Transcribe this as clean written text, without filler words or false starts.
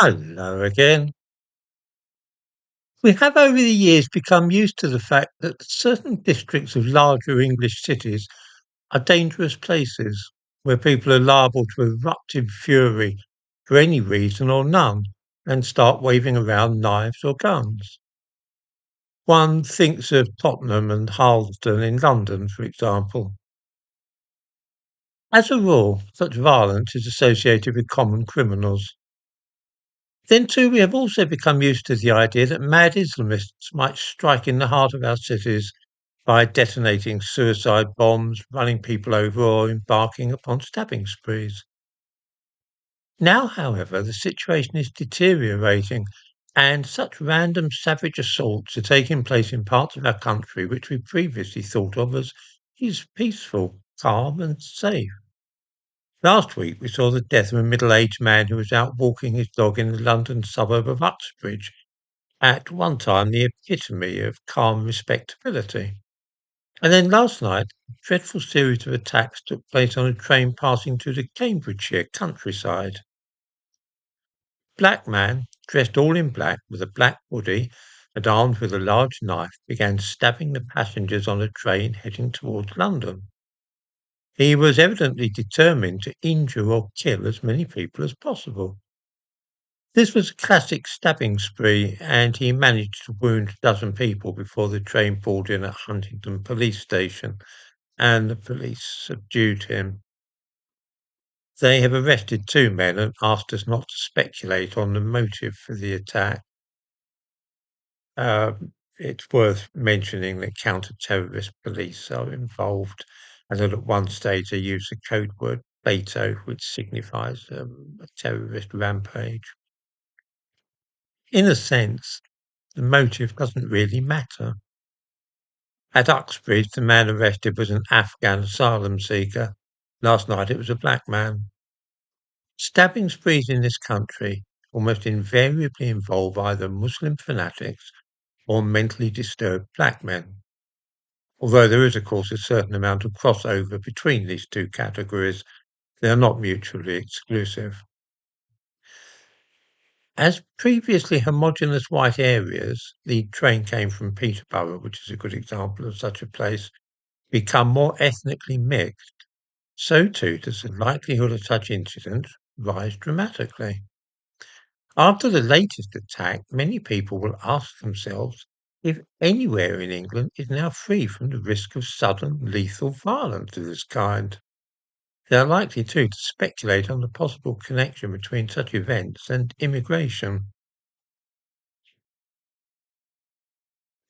Hello again. We have over the years become used to the fact that certain districts of larger English cities are dangerous places where people are liable to erupt in fury for any reason or none and start waving around knives or guns. One thinks of Tottenham and Harlesden in London, for example. As a rule, such violence is associated with common criminals. Then, too, we have also become used to the idea that mad Islamists might strike in the heart of our cities by detonating suicide bombs, running people over, or embarking upon stabbing sprees. Now, however, the situation is deteriorating, and such random savage assaults are taking place in parts of our country which we previously thought of as is peaceful, calm, and safe. Last week, we saw the death of a middle-aged man who was out walking his dog in the London suburb of Uxbridge, at one time the epitome of calm respectability. And then last night, a dreadful series of attacks took place on a train passing through the Cambridgeshire countryside. Black man, dressed all in black with a black hoodie and armed with a large knife, began stabbing the passengers on a train heading towards London. He was evidently determined to injure or kill as many people as possible. This was a classic stabbing spree, and he managed to wound a dozen people before the train pulled in at Huntingdon police station, and the police subdued him. They have arrested two men and asked us not to speculate on the motive for the attack. It's worth mentioning that counter-terrorist police are involved, and that at one stage they used the code word Beto, which signifies a terrorist rampage. In a sense, the motive doesn't really matter. At Uxbridge, the man arrested was an Afghan asylum seeker. Last night it was a black man. Stabbing sprees in this country almost invariably involve either Muslim fanatics or mentally disturbed black men, although there is, of course, a certain amount of crossover between these two categories. They are not mutually exclusive. As previously homogeneous white areas, the train came from Peterborough, which is a good example of such a place, become more ethnically mixed, so too does the likelihood of such incidents rise dramatically. After the latest attack, many people will ask themselves if anywhere in England is now free from the risk of sudden lethal violence of this kind. They are likely too to speculate on the possible connection between such events and immigration.